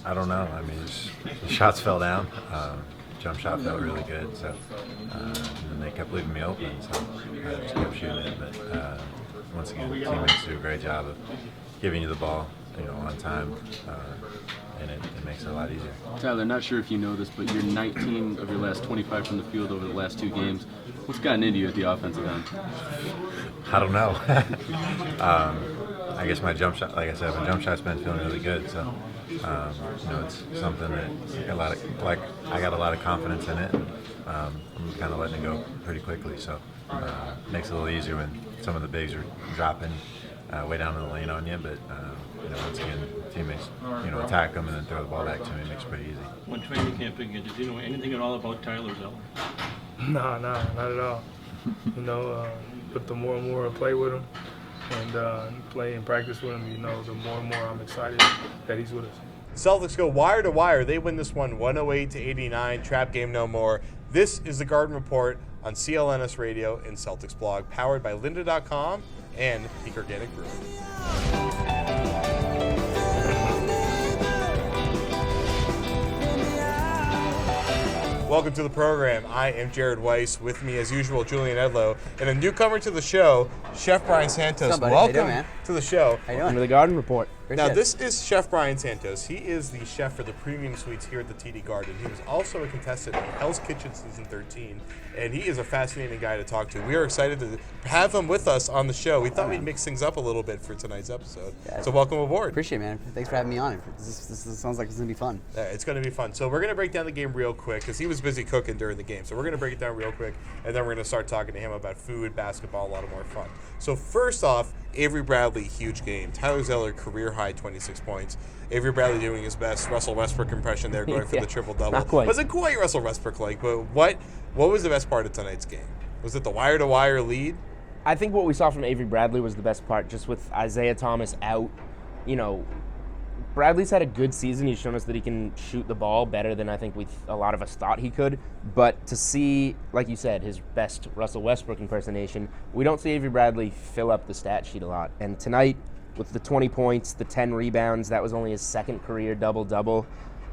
I don't know. I mean, the shots fell down. Jump shot felt really good, so and then they kept leaving me open, so I just kept shooting it. But once again, teammates do a great job of giving you the ball, on time, and it makes it a lot easier. Tyler, not sure if you know this, but you're 19 of your last 25 from the field over the last 2 games. What's gotten into you at the offensive end? I don't know. I guess my jump shot, like I said, my jump shot's been feeling really good. So, it's something that I got a lot of confidence in it. And, I'm kind of letting it go pretty quickly. So, it makes it a little easier when some of the bigs are dropping way down in the lane on you. But once again, teammates, attack them and then throw the ball back to me. It makes it pretty easy. When training camp began, did you know anything at all about Tyler Zeller? No, not at all. But the more and more I play with him and play and practice with him, the more and more I'm excited that he's with us. Celtics go wire to wire. They win this one 108-89. Trap game no more. This is the Garden Report on CLNS Radio and Celtics blog, powered by lynda.com and Peak Organic Brewing. Welcome to the program. I am Jared Weiss. With me, as usual, Julian Edlow, and a newcomer to the show, Chef Brian Santos. What's up, buddy? Welcome How you doing, man? to the show. How you Welcome to doing? the Garden Report. Now, this is Chef Brian Santos. He is the chef for the premium suites here at the TD Garden. He was also a contestant in Hell's Kitchen Season 13, and he is a fascinating guy to talk to. We are excited to have him with us on the show. We thought we'd mix things up a little bit for tonight's episode. Yeah. So welcome aboard. Appreciate it, man. Thanks for having me on. This sounds like it's going to be fun. Yeah, it's going to be fun. So we're going to break down the game real quick because he was busy cooking during the game. So we're going to break it down real quick, and then we're going to start talking to him about food, basketball, a lot of more fun. So first off, Avery Bradley, huge game. Tyler Zeller, career high 26 points. Avery Bradley doing his best Russell Westbrook impression there, going for the triple-double. Not quite. Wasn't quite Russell Westbrook-like, but what was the best part of tonight's game? Was it the wire-to-wire lead? I think what we saw from Avery Bradley was the best part, just with Isaiah Thomas out. Bradley's had a good season. He's shown us that he can shoot the ball better than I think a lot of us thought he could. But to see, like you said, his best Russell Westbrook impersonation, we don't see Avery Bradley fill up the stat sheet a lot. And tonight, with the 20 points, the 10 rebounds, that was only his second career double-double.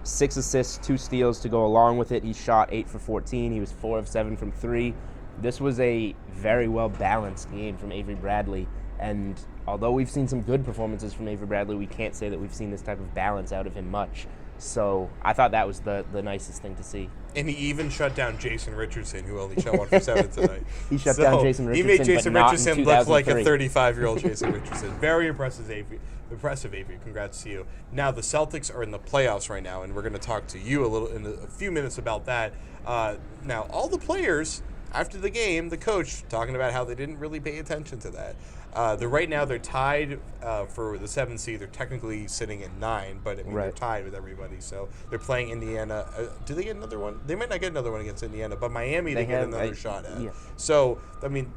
6 assists, 2 steals to go along with it. He shot 8 for 14. He was 4 of 7 from 3. This was a very well-balanced game from Avery Bradley. And although we've seen some good performances from Avery Bradley, we can't say that we've seen this type of balance out of him much. So I thought that was the nicest thing to see. And he even shut down Jason Richardson, who only shot 1 for 7 tonight. He shut down Jason Richardson, He made Jason but not Richardson in look like a 2003. 35-year-old Jason Richardson. Very impressive, Avery. Congrats to you. Now, the Celtics are in the playoffs right now, and we're going to talk to you in a few minutes about that. Now, all the players, after the game, the coach talking about how they didn't really pay attention to that. Right now they're tied for the 7th seed. They're technically sitting at 9, but they're tied with everybody. So they're playing Indiana. Do they get another one? They might not get another one against Indiana, but Miami they get another shot at. Yeah. So I mean,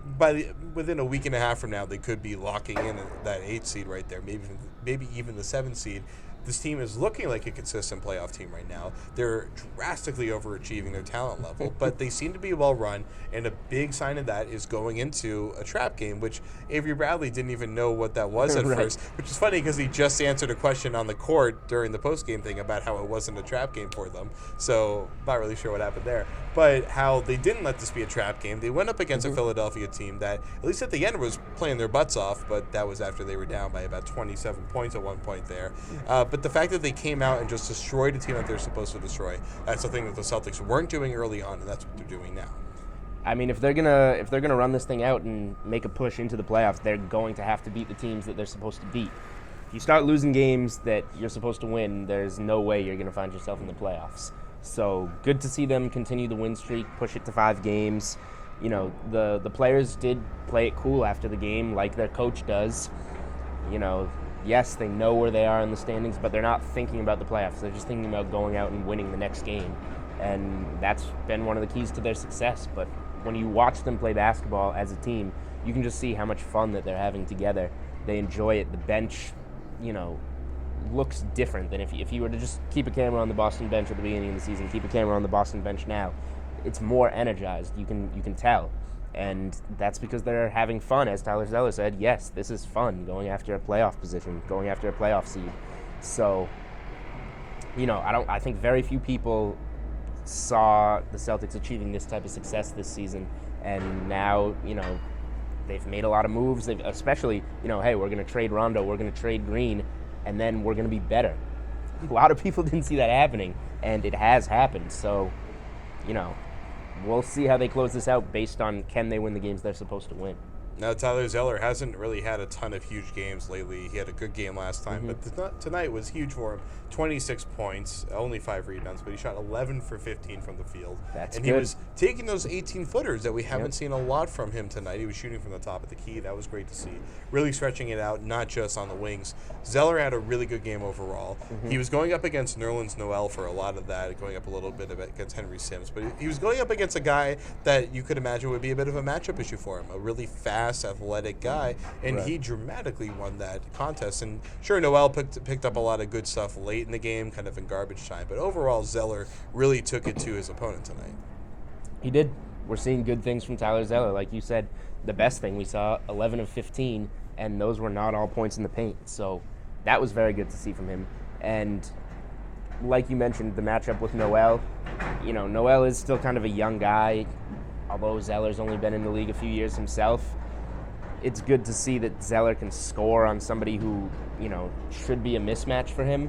within a week and a half from now, they could be locking in that 8th seed right there. Maybe even the 7th seed. This team is looking like a consistent playoff team right now. They're drastically overachieving their talent level, but they seem to be well run, and a big sign of that is going into a trap game, which Avery Bradley didn't even know what that was at first, which is funny because he just answered a question on the court during the postgame thing about how it wasn't a trap game for them. So not really sure what happened there. But how they didn't let this be a trap game. They went up against a Philadelphia team that, at least at the end, was playing their butts off, but that was after they were down by about 27 points at one point there. But the fact that they came out and just destroyed a team that they're supposed to destroy, that's the thing that the Celtics weren't doing early on, and that's what they're doing now. I mean, if they're gonna run this thing out and make a push into the playoffs, they're going to have to beat the teams that they're supposed to beat. If you start losing games that you're supposed to win, there's no way you're gonna find yourself in the playoffs. So good to see them continue the win streak, push it to 5 games. The players did play it cool after the game, like their coach does. Yes, they know where they are in the standings, but they're not thinking about the playoffs. They're just thinking about going out and winning the next game. And that's been one of the keys to their success. But when you watch them play basketball as a team, you can just see how much fun that they're having together. They enjoy it. The bench, looks different than if you were to just keep a camera on the Boston bench at the beginning of the season, keep a camera on the Boston bench now. It's more energized. You can tell. And that's because they're having fun. As Tyler Zeller said, yes, this is fun, going after a playoff position, going after a playoff seed. So I think very few people saw the Celtics achieving this type of success this season, and now, they've made a lot of moves. They've especially, hey, we're going to trade Rondo, we're going to trade Green, and then we're going to be better. A lot of people didn't see that happening, and it has happened. So, we'll see how they close this out based on can they win the games they're supposed to win. Now, Tyler Zeller hasn't really had a ton of huge games lately. He had a good game last time, but tonight was huge for him. 26 points, only 5 rebounds, but he shot 11 for 15 from the field. That's and good. He was taking those 18-footers that we haven't seen a lot from him tonight. He was shooting from the top of the key. That was great to see. Really stretching it out, not just on the wings. Zeller had a really good game overall. He was going up against Nerlens Noel for a lot of that, going up a little bit against Henry Sims, but he was going up against a guy that you could imagine would be a bit of a matchup issue for him, a really fast, athletic guy, and he dramatically won that contest. And sure, Noel picked up a lot of good stuff late in the game, kind of in garbage time, but overall Zeller really took it to his opponent tonight. He did. We're seeing good things from Tyler Zeller. Like you said, the best thing we saw, 11 of 15, and those were not all points in the paint. So that was very good to see from him. And like you mentioned, the matchup with Noel, Noel is still kind of a young guy, although Zeller's only been in the league a few years himself. It's good to see that Zeller can score on somebody who, should be a mismatch for him.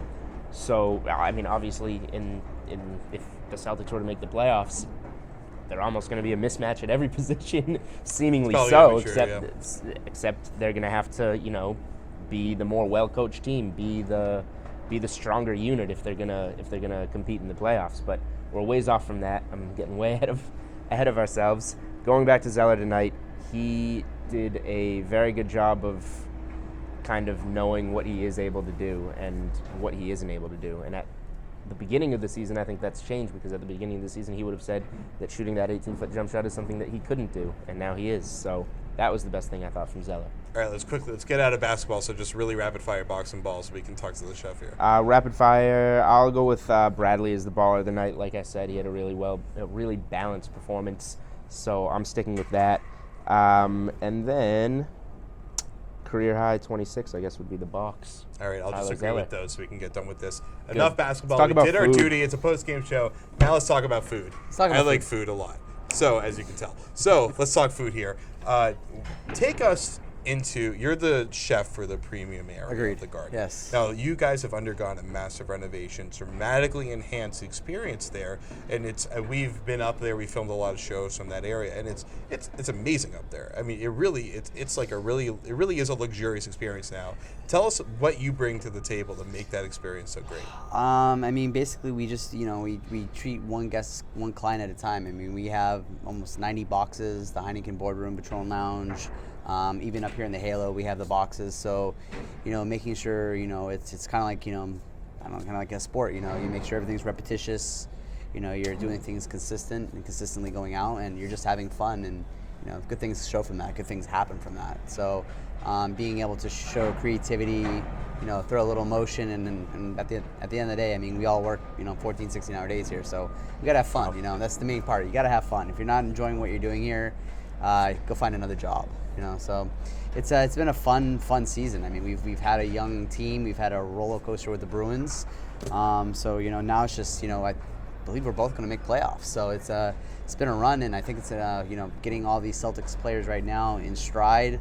So, obviously, if the Celtics were to make the playoffs, they're almost going to be a mismatch at every position, seemingly so, except they're going to have to, be the more well-coached team, be the stronger unit if they're gonna compete in the playoffs. But we're ways off from that. I'm getting way ahead of ourselves. Going back to Zeller tonight, he did a very good job of kind of knowing what he is able to do and what he isn't able to do. And at the beginning of the season, I think that's changed, because at the beginning of the season, he would have said that shooting that 18-foot jump shot is something that he couldn't do, and now he is. So that was the best thing I thought from Zeller. All right, let's get out of basketball. So just really rapid fire boxing balls so we can talk to the chef here. Rapid fire, I'll go with Bradley as the baller of the night. Like I said, he had a really balanced performance, so I'm sticking with that. And then career high 26, I guess, would be the box. All right, I'll Tyler just agree Zeller. with those so we can get done with this. Enough basketball. Let's talk We about did our food. duty. It's a post-game show. Now let's talk about food. I like food a lot. So, as you can tell. So, let's talk food here. Take us into, you're the chef for the premium area of the garden. Yes. Now, you guys have undergone a massive renovation, dramatically enhanced the experience there, and we've been up there. We filmed a lot of shows from that area, and it's amazing up there. I mean, it really is a luxurious experience now. Tell us what you bring to the table to make that experience so great. Basically, we just, we treat one guest, one client at a time. We have almost 90 boxes, the Heineken Boardroom, Patron Lounge. Even up here in the Halo, we have the boxes. So, making sure, it's kind of like, kind of like a sport. You make sure everything's repetitious. You're doing things consistent and consistently going out, and you're just having fun. And good things show from that. Good things happen from that. So, being able to show creativity, throw a little emotion, and at the end of the day, we all work, 14, 16-hour days here. So you gotta have fun. That's the main part. You gotta have fun. If you're not enjoying what you're doing here, go find another job. So it's been a fun season. We've had a young team. We've had a roller coaster with the Bruins. So now it's just I believe we're both going to make playoffs. So it's been a run, and I think it's getting all these Celtics players right now in stride,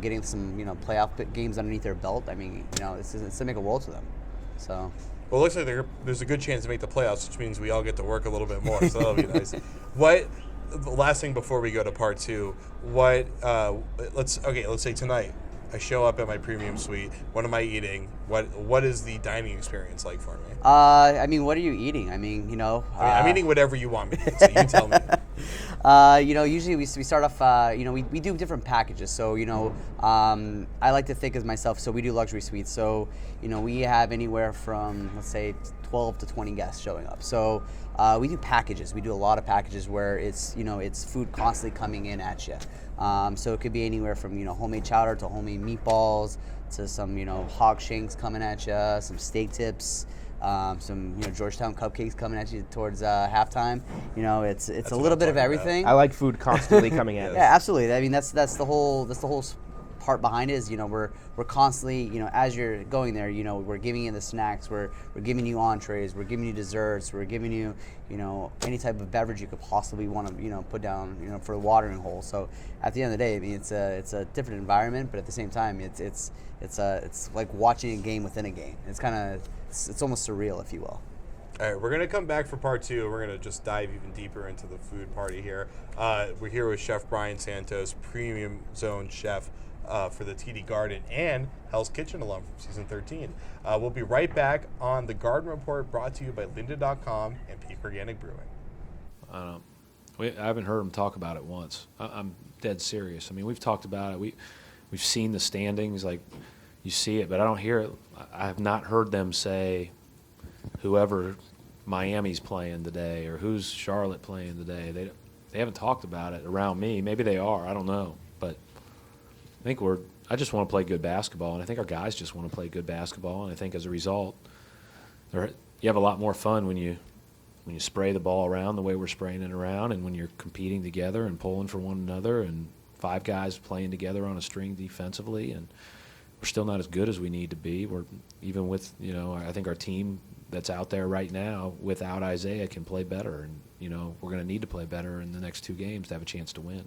getting some playoff games underneath their belt. It's to make a world to them. So. Well, it looks like there's a good chance to make the playoffs, which means we all get to work a little bit more. So that'll be nice. The last thing before we go to part two, let's say tonight I show up at my premium suite. What am I eating? What is the dining experience like for me? What are you eating? I'm eating whatever you want me to eat, so you tell me. Usually we start off, we do different packages. So, I like to think as myself, so we do luxury suites. So, we have anywhere from, let's say, 12 to 20 guests showing up. So, we do packages. We do a lot of packages where it's, it's food constantly coming in at you. So it could be anywhere from, homemade chowder to homemade meatballs to some, hog shanks coming at you, some steak tips, some, Georgetown cupcakes coming at you towards halftime. It's a little bit of everything. I like food constantly coming at us. Yeah, absolutely. That's the whole part behind it is, we're constantly, as you're going there, we're giving you the snacks, we're giving you entrees, we're giving you desserts, we're giving you, any type of beverage you could possibly want to, put down, for the watering hole. So at the end of the day, I mean, it's a different environment, but at the same time, it's like watching a game within a game. It's almost surreal, if you will. All right, we're going to come back for part 2. We're going to just dive even deeper into the food party here. We're here with Chef Brian Santos, Premium Zone Chef for the TD Garden and Hell's Kitchen alum from Season 13. We'll be right back on the Garden Report, brought to you by Lynda.com and Peak Organic Brewing. I haven't heard them talk about it once. I'm dead serious. I mean, we've talked about it. We've seen the standings, like you see it, but I don't hear it. I have not heard them say whoever Miami's playing today or who's Charlotte playing today. They haven't talked about it around me. Maybe they are. I don't know. But I just want to play good basketball, and I think our guys just want to play good basketball. And I think as a result, you have a lot more fun when you spray the ball around the way we're spraying it around, and when you're competing together and pulling for one another, and 5 guys playing together on a string defensively. And we're still not as good as we need to be. We're even with I think our team that's out there right now without Isaiah can play better, and we're going to need to play better in the next 2 games to have a chance to win.